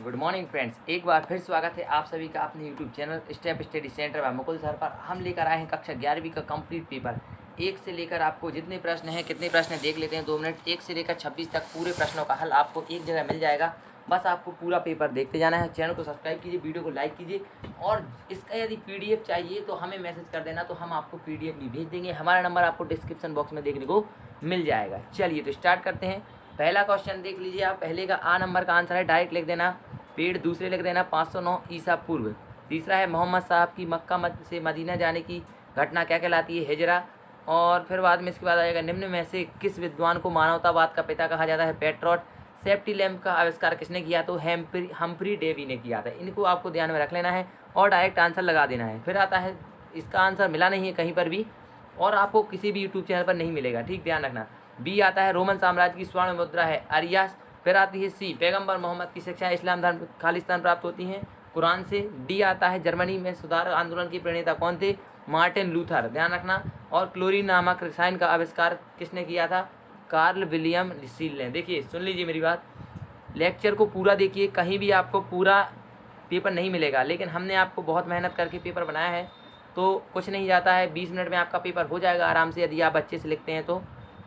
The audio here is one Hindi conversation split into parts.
गुड मॉर्निंग फ्रेंड्स, एक बार फिर स्वागत है आप सभी का अपने YouTube channel step study centre by Mukul sir पर। हम लेकर आए हैं कक्षा 11वीं का कंप्लीट पेपर। एक से लेकर आपको जितने प्रश्न हैं, कितने प्रश्न देख लेते हैं 2 मिनट। 1 से लेकर 26 तक पूरे प्रश्नों का हल आपको एक जगह मिल जाएगा। बस आपको पूरा पेपर देखते जाना है। चैनल को सब्सक्राइब कीजिए, वीडियो को लाइक कीजिए और इसका यदि PDF चाहिए तो हमें मैसेज कर देना, तो हम आपको PDF भी भेज देंगे। हमारा नंबर आपको डिस्क्रिप्शन बॉक्स में देखने को मिल जाएगा। चलिए तो स्टार्ट करते हैं। पहला क्वेश्चन देख लीजिए आप। पहले का A नंबर का आंसर है, डायरेक्ट लिख देना। पेड़ दूसरे लिख देना 509 ईसा पूर्व। तीसरा है मोहम्मद साहब की मक्का से मदीना जाने की घटना क्या कहलाती है? हिजरा। और फिर बाद में इसके बाद आएगा, निम्न में से किस विद्वान को मानवतावाद का पिता कहा जाता है? पेट्रोट। सेफ्टी लैम्प का आविष्कार किसने किया? तो हम्फ्री डेवी ने किया था। इनको आपको ध्यान में रख लेना है और डायरेक्ट आंसर लगा देना है। फिर आता है, इसका आंसर मिला नहीं है कहीं पर भी और आपको किसी भी यूट्यूब चैनल पर नहीं मिलेगा, ठीक, ध्यान रखना। बी आता है, रोमन साम्राज्य की स्वर्ण मुद्रा है अरियास। फिर आती है सी, पैगंबर मोहम्मद की शिक्षा इस्लाम धर्म खालिस्तान प्राप्त होती हैं कुरान से। डी आता है, जर्मनी में सुधार आंदोलन के प्रणेता कौन थे? मार्टिन लूथर, ध्यान रखना। और क्लोरीन नामक रसायन का आविष्कार किसने किया था? कार्ल विलियम रील ने। देखिए, सुन लीजिए मेरी बात, लेक्चर को पूरा देखिए, कहीं भी आपको पूरा पेपर नहीं मिलेगा, लेकिन हमने आपको बहुत मेहनत करके पेपर बनाया है तो कुछ नहीं जाता है। 20 मिनट में आपका पेपर हो जाएगा आराम से, यदि आप अच्छे से लिखते हैं तो।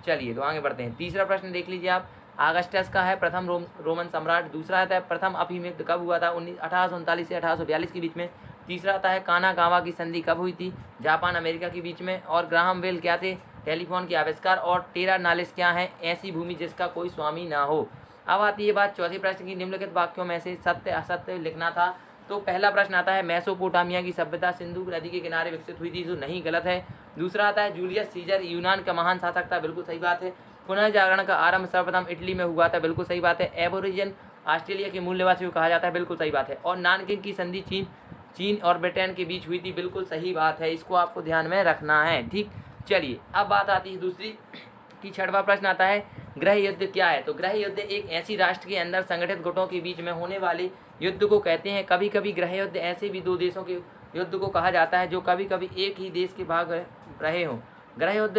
चलिए तो आगे बढ़ते हैं। तीसरा प्रश्न देख लीजिए आप। आगस्टस का है प्रथम रोमन सम्राट। दूसरा आता है, प्रथम अफीम युद्ध कब हुआ था? 1839 से 1842 के बीच में। तीसरा आता है, कानागावा की संधि कब हुई थी? जापान अमेरिका के बीच में। और ग्राहम बेल क्या थे? टेलीफोन के आविष्कार। और टेरा नालिस क्या है? ऐसी भूमि जिसका कोई स्वामी ना हो। अब आती है बात चौथे प्रश्न की, निम्नलिखित वाक्यों में से सत्य असत्य लिखना था। तो पहला प्रश्न आता है, मेसोपोटामिया की सभ्यता सिंधु नदी के किनारे विकसित हुई थी, जो नहीं, गलत है। दूसरा आता है, जूलियस सीजर यूनान का महान शासक था, बिल्कुल सही बात है। पुनर्जागरण का आरंभ सर्वप्रथम इटली में हुआ था, बिल्कुल सही बात है। एबोरिजिन ऑस्ट्रेलिया के मूल निवासी को कहा जाता है, बिल्कुल सही बात है। और नानकिंग की संधि चीन और ब्रिटेन के बीच हुई थी, बिल्कुल सही बात है। इसको आपको ध्यान में रखना है, ठीक। चलिए अब बात आती है दूसरी की। छठवां प्रश्न आता है, गृह युद्ध क्या है? तो गृह युद्ध एक ऐसी राष्ट्र के अंदर संगठित गुटों के बीच में होने वाले युद्ध को कहते हैं। कभी कभी गृह युद्ध ऐसे भी दो देशों के युद्ध को कहा जाता है जो कभी कभी एक ही देश के भाग रहे हों। गृह युद्ध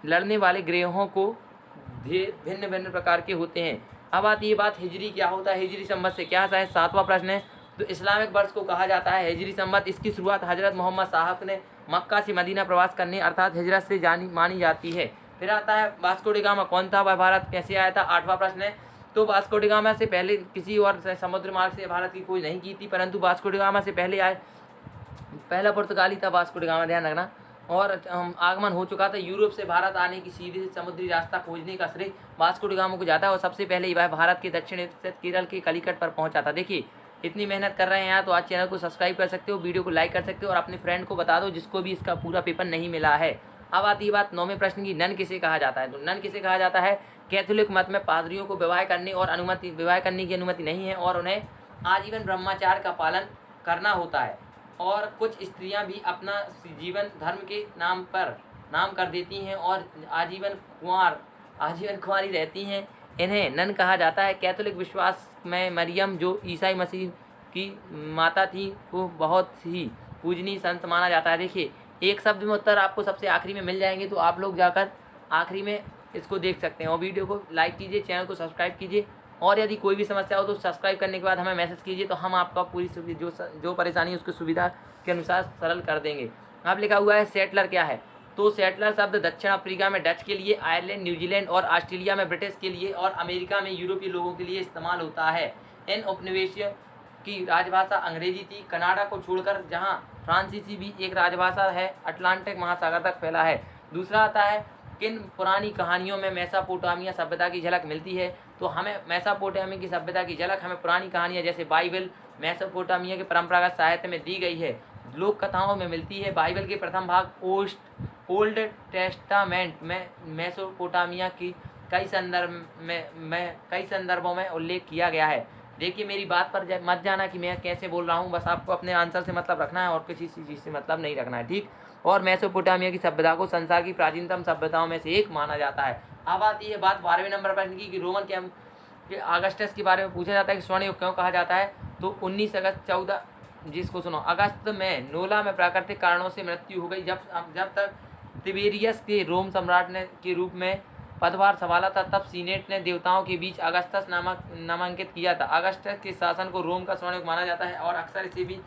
लड़ने वाले ग्रहों को भिन्न भिन्न प्रकार के होते हैं। अब आती है बात, हिजरी क्या होता है? हिजरी संवत से क्या है? सातवां प्रश्न है। तो इस्लामिक वर्ष को कहा जाता है हिजरी संवत। इसकी शुरुआत हजरत मोहम्मद साहब ने मक्का से मदीना प्रवास करने अर्थात हिजरत से मानी जाती है। फिर आता है, वास्को डी गामा कौन था? वह भारत कैसे आया था? आठवां प्रश्न है। तो वास्को डी गामा से पहले किसी और समुद्र मार्ग से भारत की खोज नहीं की थी, परंतु वास्को डी गामा से पहले पहला पुर्तगाली था वास्को डी गामा, ध्यान रखना। और आगमन हो चुका था। यूरोप से भारत आने की सीधे समुद्री रास्ता खोजने का श्रेय वास्को डी गामा को जाता है और सबसे पहले वह भारत के दक्षिण स्थित केरल के कलिकट पर पहुंचा था। देखिए, इतनी मेहनत कर रहे हैं यहाँ, तो आज चैनल को सब्सक्राइब कर सकते हो, वीडियो को लाइक कर सकते हो और अपने फ्रेंड को बता दो जिसको भी इसका पूरा पेपर नहीं मिला है। अब आती है बात नौवें प्रश्न की, नन किसे कहा जाता है? तो नन किसे कहा जाता है? कैथोलिक मत में पादरियों को विवाह करने की अनुमति नहीं है और उन्हें आजीवन ब्रह्मचार्य का पालन करना होता है। और कुछ स्त्रियां भी अपना जीवन धर्म के नाम कर देती हैं और आजीवन कुंवारी रहती हैं। इन्हें नन कहा जाता है। कैथोलिक विश्वास में मरियम, जो ईसाई मसीह की माता थी, को बहुत ही पूजनीय संत माना जाता है। देखिए, एक शब्द में उत्तर आपको सबसे आखिरी में मिल जाएंगे, तो आप लोग जाकर आखिरी में इसको देख सकते हैं। और वीडियो को लाइक कीजिए, चैनल को सब्सक्राइब कीजिए और यदि कोई भी समस्या हो तो सब्सक्राइब करने के बाद हमें मैसेज कीजिए, तो हम आपका पूरी जो परेशानी है उसकी सुविधा के अनुसार सरल कर देंगे। अब लिखा हुआ है, सेटलर क्या है? तो सेटलर शब्द दक्षिण अफ्रीका में डच के लिए, आयरलैंड, न्यूजीलैंड और ऑस्ट्रेलिया में ब्रिटिश के लिए और अमेरिका में यूरोपीय लोगों के लिए इस्तेमाल होता है। इन उपनिवेशियों की राजभाषा अंग्रेजी थी। कनाडा को छोड़कर जहाँ फ्रांसीसी भी एक राजभाषा है, अटलांटिक महासागर तक फैला है। दूसरा आता है, किन पुरानी कहानियों में मेसोपोटामिया सभ्यता की झलक मिलती है? तो हमें मेसोपोटामिया की सभ्यता की झलक हमें पुरानी कहानियाँ जैसे बाइबल, मेसोपोटामिया के परंपरागत साहित्य में दी गई है, लोक कथाओं में मिलती है। बाइबल के प्रथम भाग ओल्ड टेस्टामेंट में मेसोपोटामिया की कई संदर्भों में उल्लेख किया गया है। देखिए, मेरी बात पर मत जाना कि मैं कैसे बोल रहा हूँ, बस आपको अपने आंसर से मतलब रखना है और किसी चीज़ से मतलब नहीं रखना है, ठीक। और मेसोपोटामिया की सभ्यता को संसार की प्राचीनतम सभ्यताओं में से एक माना जाता है। अब आती है बात 12वें नंबर प्रश्न की, कि रोमन के अगस्टस के बारे में पूछा जाता है कि स्वर्ण युग क्यों कहा जाता है? तो 19 अगस्त 14 जिसको सुनो, अगस्त में नोला में प्राकृतिक कारणों से मृत्यु हो गई, जब तक तिबेरियस के रोम सम्राट ने के रूप में पदभार संभाला था तब सीनेट ने देवताओं के बीच अगस्टस नामांकित किया था। अगस्टस के शासन को रोम का स्वर्णयुग माना जाता है और अक्सर इसे भी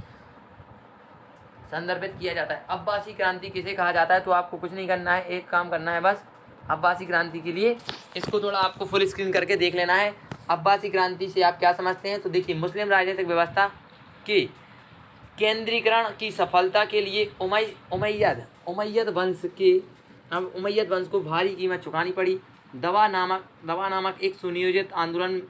संदर्भित किया जाता है। अब्बासी क्रांति किसे कहा जाता है? तो आपको कुछ नहीं करना है, एक काम करना है बस। अब्बासी क्रांति के लिए इसको थोड़ा आपको फुल स्क्रीन करके देख लेना है। अब्बासी क्रांति से आप क्या समझते हैं? तो देखिए, मुस्लिम राजनीतिक व्यवस्था के केंद्रीकरण की सफलता के लिए उमैयद वंश को भारी कीमत चुकानी पड़ी। दवा नामक एक सुनियोजित आंदोलन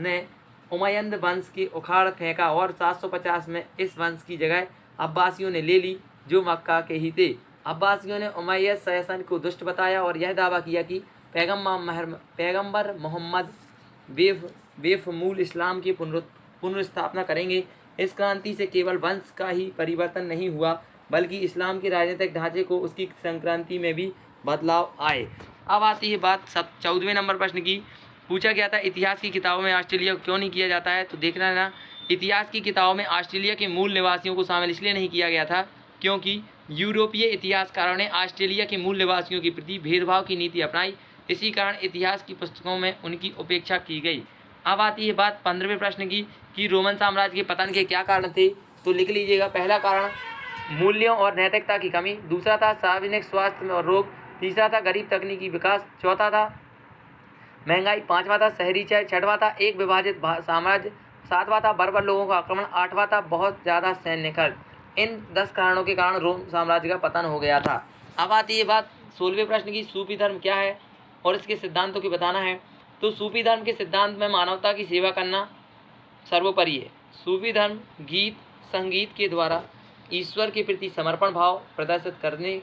ने उमैयद वंश की उखाड़ फेंका और 750 में इस वंश की जगह अब्बासियों ने ले ली, जो मक्का के ही थे। अब्बासियों ने उमैयद शासन को दुष्ट बताया और यह दावा किया कि पैगंबर मोहम्मद बेफमूल इस्लाम की पुनर्स्थापना करेंगे। इस क्रांति से केवल वंश का ही परिवर्तन नहीं हुआ, बल्कि इस्लाम के राजनीतिक ढांचे को उसकी संक्रांति में भी बदलाव आए। अब आती है बात 14वें नंबर प्रश्न की। पूछा गया था, इतिहास की किताबों में ऑस्ट्रेलिया को क्यों नहीं किया जाता है? तो देखना है ना, इतिहास की किताबों में ऑस्ट्रेलिया के मूल निवासियों को शामिल इसलिए नहीं किया गया था क्योंकि यूरोपीय इतिहासकारों ने ऑस्ट्रेलिया के मूल निवासियों के प्रति भेदभाव की नीति अपनाई। इसी कारण इतिहास की पुस्तकों में उनकी उपेक्षा की गई। अब आती है बात 15वें प्रश्न की कि रोमन साम्राज्य के पतन के क्या कारण थे? तो लिख लीजिएगा। पहला कारण मूल्यों और नैतिकता की कमी, दूसरा था सार्वजनिक स्वास्थ्य और रोग, तीसरा था गरीब तकनीकी विकास, चौथा था महंगाई, पांचवा था शहरीकरण, छठवां था एक विभाजित साम्राज्य, सातवां था बर्बर लोगों का आक्रमण, आठवां था बहुत ज़्यादा सैन्य खर्च। इन 10 कारणों के कारण रोम साम्राज्य का पतन हो गया था। अब आती है बात 16वें प्रश्न की, सूफी धर्म क्या है और इसके सिद्धांतों की बताना है। तो सूफी धर्म के सिद्धांत में मानवता की सेवा करना सर्वोपरि है। सूफी धर्म गीत संगीत के द्वारा ईश्वर के प्रति समर्पण भाव प्रदर्शित करने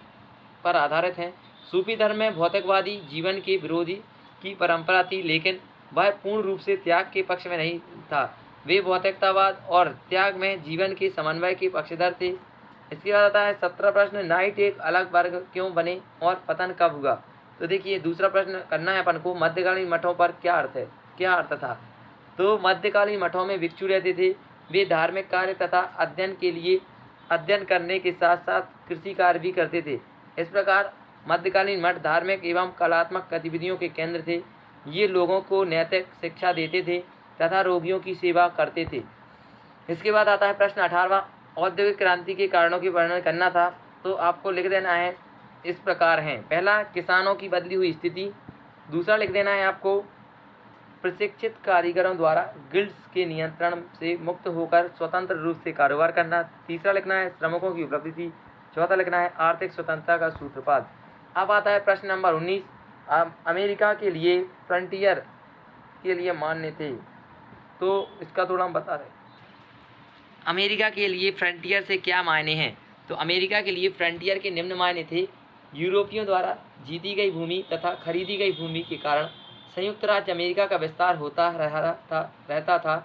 पर आधारित है। सूफी धर्म में भौतिकवादी जीवन के विरोधी की परंपरा थी, लेकिन वह पूर्ण रूप से त्याग के पक्ष में नहीं था। वे भौतिकतावाद और त्याग में जीवन के समन्वय के पक्षधर थे। इसके बाद आता है 17 प्रश्न, नाइट एक अलग वर्ग क्यों बने और पतन कब हुआ? तो देखिए, दूसरा प्रश्न करना है अपन को, मध्यकालीन मठों पर क्या अर्थ था? तो मध्यकालीन मठों में भिक्षु रहते थे। वे धार्मिक कार्य तथा अध्ययन करने के साथ साथ कृषि कार्य भी करते थे। इस प्रकार मध्यकालीन मठ धार्मिक एवं कलात्मक गतिविधियों के केंद्र थे। ये लोगों को नैतिक शिक्षा देते थे तथा रोगियों की सेवा करते थे। इसके बाद आता है प्रश्न 18वां, औद्योगिक क्रांति के कारणों की वर्णन करना था। तो आपको लिख देना है, इस प्रकार हैं। पहला, किसानों की बदली हुई स्थिति। दूसरा लिख देना है आपको, प्रशिक्षित कारीगरों द्वारा गिल्ड्स के नियंत्रण से मुक्त होकर स्वतंत्र रूप से कारोबार करना। तीसरा लिखना है, श्रमिकों की उपलब्धि। चौथा लिखना है, आर्थिक स्वतंत्रता का सूत्रपात। अब आता है प्रश्न नंबर 19, अमेरिका के लिए फ्रंटियर के लिए मान्य थे। तो इसका थोड़ा हम बता रहे हैं। अमेरिका के लिए फ्रंटियर से क्या मायने हैं? तो अमेरिका के लिए फ्रंटियर के निम्न मायने थे। यूरोपियों द्वारा जीती गई भूमि तथा खरीदी गई भूमि के कारण संयुक्त राज्य अमेरिका का विस्तार होता रहता था।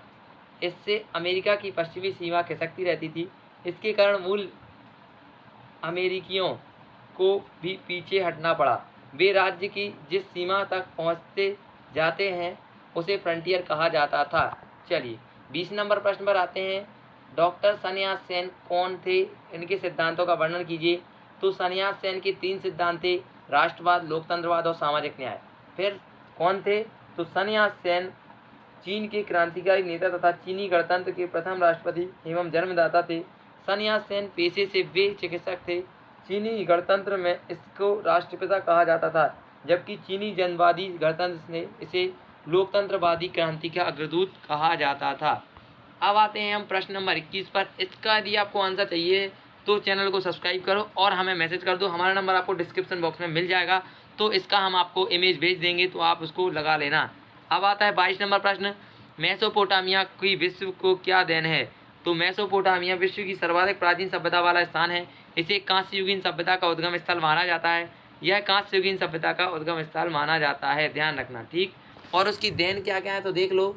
इससे अमेरिका की पश्चिमी सीमा खिसकती रहती थी। इसके कारण मूल अमेरिकियों को भी पीछे हटना पड़ा। वे राज्य की जिस सीमा तक पहुंचते जाते हैं उसे फ्रंटियर कहा जाता था। चलिए 20 नंबर प्रश्न पर आते हैं। डॉक्टर सन्यास सेन कौन थे? इनके सिद्धांतों का वर्णन कीजिए। तो सन्यास सेन के 3 सिद्धांत थे, राष्ट्रवाद, लोकतंत्रवाद और सामाजिक न्याय। फिर कौन थे? तो सन्यास सेन चीन के क्रांतिकारी नेता तथा चीनी गणतंत्र के प्रथम राष्ट्रपति एवं जन्मदाता थे। सन्यास सेन पेशे से वे चिकित्सक थे। चीनी गणतंत्र में इसको राष्ट्रपिता कहा जाता था, जबकि चीनी जनवादी गणतंत्र ने इसे लोकतंत्रवादी क्रांति का अग्रदूत कहा जाता था। अब आते हैं हम प्रश्न नंबर 21 पर। इसका यदि आपको आंसर चाहिए तो चैनल को सब्सक्राइब करो और हमें मैसेज कर दो। हमारा नंबर आपको डिस्क्रिप्शन बॉक्स में मिल जाएगा, तो इसका हम आपको इमेज भेज देंगे, तो आप उसको लगा लेना। अब आता है 22 नंबर प्रश्न, मेसोपोटामिया की विश्व को क्या देन है? तो मेसोपोटामिया विश्व की सर्वाधिक प्राचीन सभ्यता वाला स्थान है। इसे कांस्य युगीन सभ्यता का उद्गम स्थल माना जाता है। यह कांस्य युगीन सभ्यता का उद्गम स्थल माना जाता है, ध्यान रखना, ठीक। और उसकी देन क्या क्या है तो देख लो।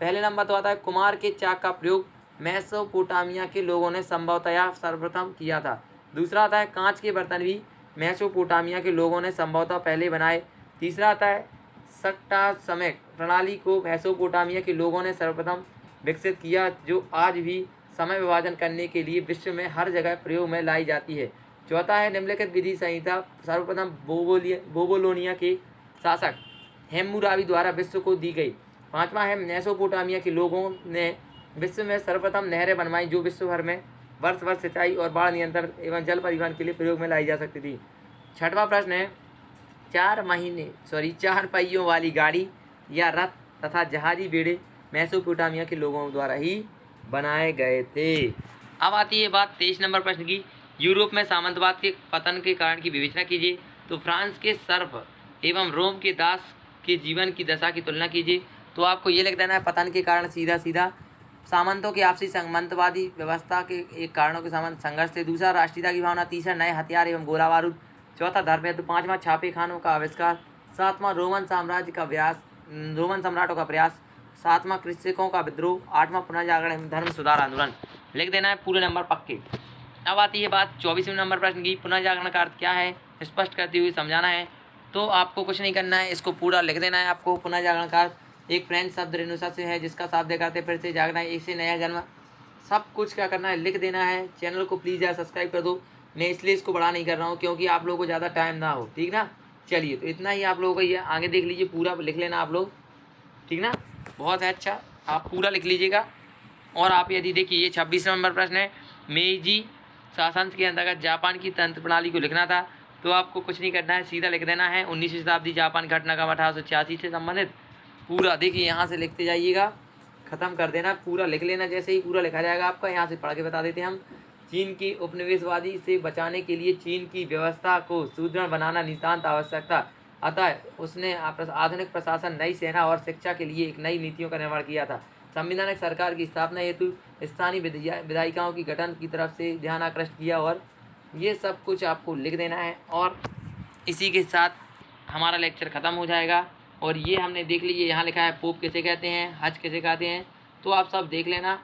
पहले नंबर तो आता है कुमार के चाक का प्रयोग मेसोपोटामिया के लोगों ने संभवतया सर्वप्रथम किया था। दूसरा आता है कांच के बर्तन भी मेसोपोटामिया के लोगों ने संभवतः पहले बनाए। तीसरा आता है सट्टा समय प्रणाली को मेसोपोटामिया के लोगों ने सर्वप्रथम विकसित किया, जो आज भी समय विभाजन करने के लिए विश्व में हर जगह प्रयोग में लाई जाती है। चौथा है निम्नलिखित विधि संहिता सर्वप्रथम बोबोलोनिया के शासक हैम्मुराबी द्वारा विश्व को दी गई। 5वां है मेसोपोटामिया के लोगों ने विश्व में सर्वप्रथम नहरें बनवाई जो विश्व भर में वर्ष वर्ष सिंचाई और बाढ़ नियंत्रण एवं जल परिवहन के लिए प्रयोग में लाई जा सकती थी। 6वां प्रश्न है 4 पहियों वाली गाड़ी या रथ तथा जहाजी बेड़े मेसोपोटामिया के लोगों द्वारा ही बनाए गए थे। अब आती है बात 23 नंबर प्रश्न की। यूरोप में सामंतवाद के पतन के कारण की विवेचना कीजिए। तो फ्रांस के सर्प एवं रोम के दास के जीवन की दशा की तुलना कीजिए। तो आपको ये लिख देना है पतन के कारण सीधा सीधा सामंतों की आपसी सामंतवादी व्यवस्था के एक कारणों के सामंत संघर्ष थे। दूसरा राष्ट्रीयता की भावना। तीसरा नए हथियार एवं गोला बारूद। चौथा धर्मयुद्ध। 5वां छापे खानों का आविष्कार। 7वां रोमन सम्राटों का प्रयास। 7वां कृषकों का विद्रोह। 8वां पुनर्जागरण एवं धर्म सुधार आंदोलन। लिख देना है पूरे नंबर पक्के। अब आती है बात 24वें नंबर प्रश्न की। पुनर्जागरण का अर्थ क्या है स्पष्ट करते हुए समझाना है। तो आपको कुछ नहीं करना है, इसको पूरा लिख देना है। आपको पुनर्जागरण का अर्थ एक फ्रेंच शब्द रेनुसा से है जिसका शाब्दिक अर्थ फिर से जागना है, इसे नया जन्म। सब कुछ क्या करना है लिख देना है। चैनल को प्लीज़ यार सब्सक्राइब कर दो। मैं इसलिए इसको बड़ा नहीं कर रहा हूँ क्योंकि आप लोगों को ज़्यादा टाइम ना हो, ठीक ना। चलिए तो इतना ही आप लोगों को ये आगे देख लीजिए, पूरा लिख लेना आप लोग, ठीक ना। बहुत है अच्छा, आप पूरा लिख लीजिएगा। और आप यदि देखिए ये 26 नंबर प्रश्न है मेइजी शासन के अंतर्गत जापान की तंत्र प्रणाली को लिखना था। तो आपको कुछ नहीं करना है, सीधा लिख देना है 19वीं शताब्दी जापान घटनाक्रम 1886 से संबंधित पूरा। देखिए यहाँ से लिखते जाइएगा, ख़त्म कर देना, पूरा लिख लेना। जैसे ही पूरा लिखा जाएगा आपका यहाँ से पढ़ के बता देते हैं हम। चीन की उपनिवेशवादी से बचाने के लिए चीन की व्यवस्था को सुदृढ़ बनाना नितांत आवश्यक था। अतः उसने आधुनिक प्रशासन, नई सेना और शिक्षा के लिए एक नई नीतियों का निर्माण किया था। संवैधानिक सरकार की स्थापना हेतु स्थानीय विधायिकाओं की गठन की तरफ से ध्यान आकृष्ट किया। और ये सब कुछ आपको लिख देना है। और इसी के साथ हमारा लेक्चर ख़त्म हो जाएगा। और ये हमने देख लीजिए, यहाँ लिखा है पोप किसे कहते हैं, हज किसे कहते हैं, तो आप सब देख लेना,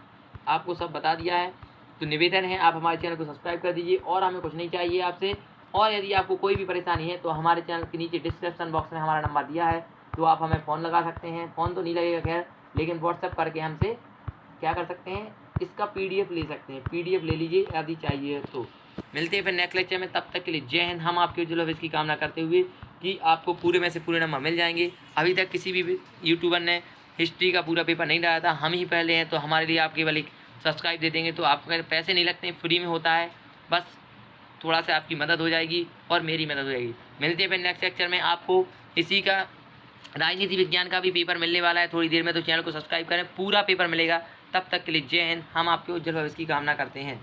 आपको सब बता दिया है। तो निवेदन है आप हमारे चैनल को सब्सक्राइब कर दीजिए और हमें कुछ नहीं चाहिए आपसे। और यदि आपको कोई भी परेशानी है तो हमारे चैनल के नीचे डिस्क्रिप्शन बॉक्स में हमारा नंबर दिया है, तो आप हमें फ़ोन लगा सकते हैं। फ़ोन तो नहीं लगेगा खैर, लेकिन व्हाट्सएप करके हमसे क्या कर सकते हैं, इसका PDF ले सकते हैं। PDF ले लीजिए यदि चाहिए तो। मिलते हैं फिर नेक्स्ट लेक्चर में, तब तक के लिए जय हिंद। हम आपके उज्जवल भविष्य की कामना करते हुए कि आपको पूरे में से पूरे नंबर मिल जाएंगे। अभी तक किसी भी यूट्यूबर ने हिस्ट्री का पूरा पेपर नहीं डाला था, हम ही पहले हैं। तो हमारे लिए आप केवल एक सब्सक्राइब दे देंगे तो आपके पैसे नहीं लगते, फ्री में होता है। बस थोड़ा सा आपकी मदद हो जाएगी और मेरी मदद हो जाएगी। मिलते हैं फिर नेक्स्ट लेक्चर में। आपको इसी का राजनीति विज्ञान का भी पेपर मिलने वाला है थोड़ी देर में, तो चैनल को सब्सक्राइब करें, पूरा पेपर मिलेगा। तब तक के लिए जय हिंद। हम आपके उज्जवल भविष्य की कामना करते हैं।